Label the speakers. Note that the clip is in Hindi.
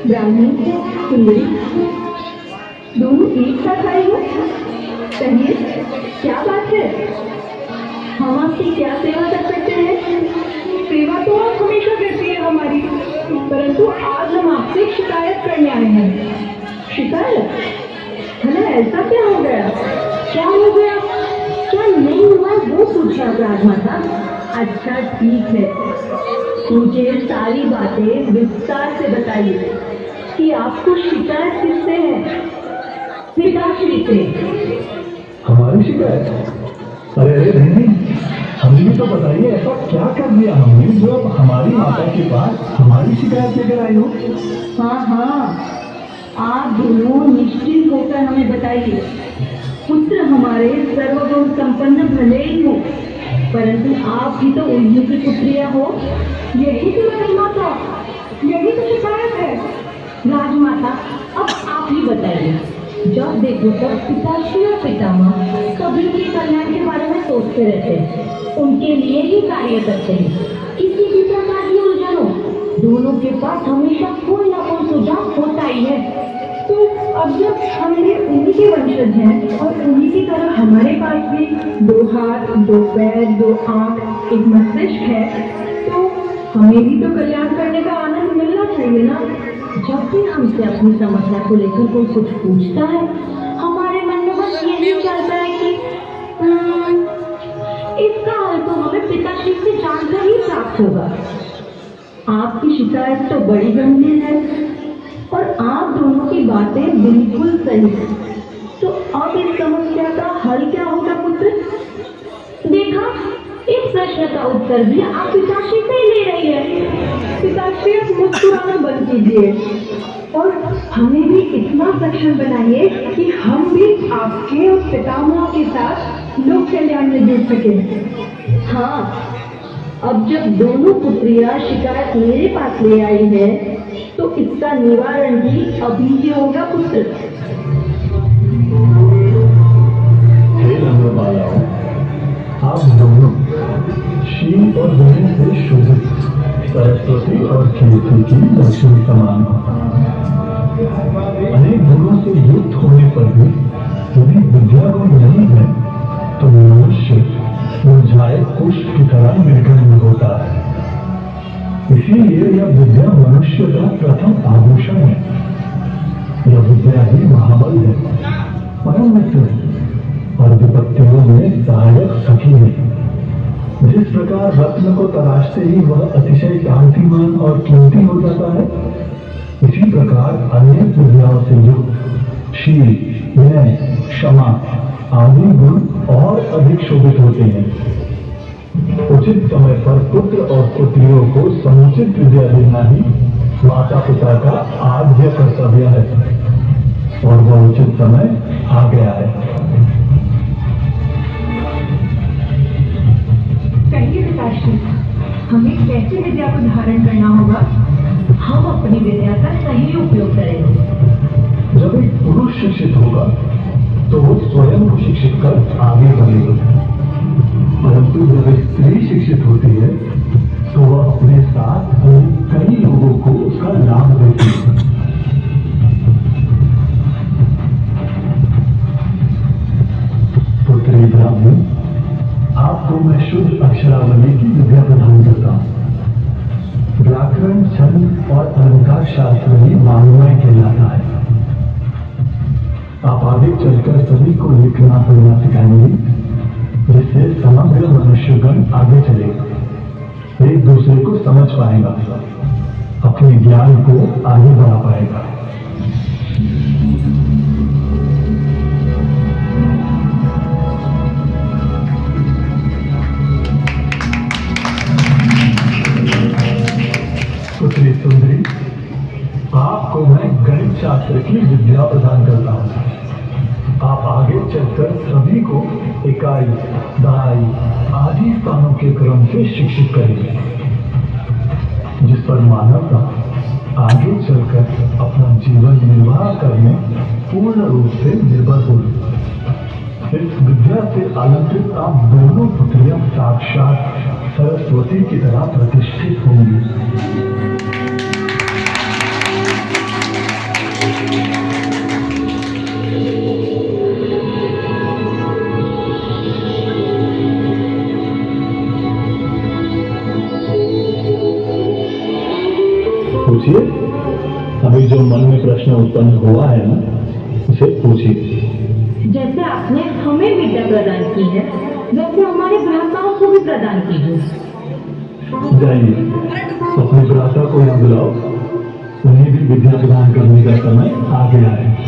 Speaker 1: ब्राह्मण, सुंदरी, दोनों एक साथ आए हो? कहिए, क्या बात है? हम आपकी क्या सेवा कर सकते हैं? सेवा तो आप हमेशा करती है हमारी, परंतु आज हम आपसे शिकायत करने आए हैं। शिकायत? भला ऐसा क्या हो गया? क्या हो गया? क्या नहीं हुआ वो पूछा राजमाता। अच्छा ठीक है, मुझे सारी बातें विस्तार से बताइए कि आपको शिकायत किससे है? पिताश्री से।
Speaker 2: हमारी शिकायत? अरे अरे नहीं, हमें भी तो बताइए, ऐसा क्या कर दिया हमने जो अब हमारी माता के पास हमारी शिकायत लेकर आई हो?
Speaker 1: हाँ, आप दोनों निश्चिंत होकर हमें बताइए। पुत्र हमारे सर्वगुण संपन्न भले ही हो, परंतु आप भी तो उन्हीं की पुत्रियां हो। यही तो राजमाता, यही तो शिकायत है। राजमाता, अब आप ही बताइए। जब देखो तब पिताश्री और पितामह सभी के कल्याण के बारे में सोचते रहते हैं, उनके लिए ही कार्य करते हैं। किसी भी प्रकार की उलझन हो, दोनों के पास हमेशा कोई ना कोई सुझाव होता ही है। तो अब जब हम भी उन्हीं के वंशज हैं और उन्हीं की तरह हमारे पास भी 2 हाथ, 2 पैर, 2 आंख, एक मस्तिष्क है, तो हमें भी तो कल्याण करने का आनंद मिलना चाहिए ना। जब भी हमसे अपनी समस्या को लेकर कोई कुछ पूछता है, हमारे मन में बस यही चलता है कि इसका हल तो हमें पिताश्री से जानकर ही प्राप्त होगा। आपकी शिकायत तो बड़ी गंभीर है और आप दोनों की बातें बिल्कुल सही है। तो अब इस समस्या का हल क्या होगा पुत्र? देखा, इस प्रश्न का उत्तर भी आप पिताश्री से ही ले रही है। पिताश्री, आप मुस्कुराना बंद कीजिए और हमें भी इतना सक्षम बनाइए कि हम भी आपके और पितामह के साथ लोक कल्याण में जुड़ सके। हाँ, अब जब दोनों पुत्रियां शिकायत मेरे पास ले आई है, तो इसका निवारण भी अभी ही होगा पुत्र।
Speaker 2: हे नम्र बालाओं, आप दोनों शील और गुण से शोभित सरस्वती और कीर्ति की लक्ष्मी समान हो। अनेक गुणों से युक्त होने पर भी यदि विद्या गुण नहीं है तो मनुष्य मुरझाए पुष्प की तरह निर्गुण होता है। इसीलिए यह विद्या मनुष्य का प्रथम आभूषण है। यह विद्या ही महाबल है, परम मित्र है और विपत्तियों में सहायक सखी है। जिस प्रकार रत्न को तलाशते ही वह अतिशय कांतिमान और कीमती हो जाता है, इसी प्रकार अनेक विद्याओं से युक्त शील, विनय, क्षमा आदि गुण और अधिक शोभित होते हैं। उचित समय पर पुत्र और पुत्रियों को समुचित विद्या देना ही माता पिता का आद्य कर्तव्य है और वह उचित समय आ गया है।
Speaker 1: कहिए पिताश्री, हमें कैसे विद्या को धारण करना होगा? हम अपनी विद्या का सही उपयोग करेंगे।
Speaker 2: जब एक पुरुष शिक्षित होगा तो वो स्वयं को शिक्षित कर आगे बढ़ेगा, परंतु जब एक स्त्री शिक्षित होती है तो वह अपने साथ कई लोगों को उसका लाभ देती है। पुत्री ब्राह्मण, आपको मैं शुद्ध अक्षरावली की विद्या प्रदान करता हूँ। व्याकरण, छंद और अलंकार शास्त्र ही वाङ्मय कहलाता है। आप आगे चलकर सभी को लिखना पढ़ना सिखाएंगे, जिससे समग्र मनुष्यगण आगे चलेगा, एक दूसरे को समझ पाएगा, अपने ज्ञान को आगे बढ़ा पाएगा। पुत्री सुंदरी, आपको मैं गणित शास्त्र की विद्या प्रदान करता हूँ। आप आगे चलकर सभी को इकाई, दहाई आदि स्थानों के क्रम से शिक्षित करेंगे, जिस पर मानवता आगे चलकर अपना जीवन निर्वाह करने पूर्ण रूप से निर्भर होगी। इस विद्या से अलंकृत आप दोनों पुत्रियां साक्षात सरस्वती की तरह प्रतिष्ठित होंगी। पूछिए, अभी जो मन में प्रश्न उत्पन्न हुआ है ना, उसे पूछिए।
Speaker 1: जैसे आपने हमें विद्या प्रदान की है, वैसे हमारे भ्राताओं को भी प्रदान कीजिए।
Speaker 2: जाइए, अपने भ्राता को यहाँ बुलाओ, उन्हें भी विद्या प्रदान करने का समय आ गया है।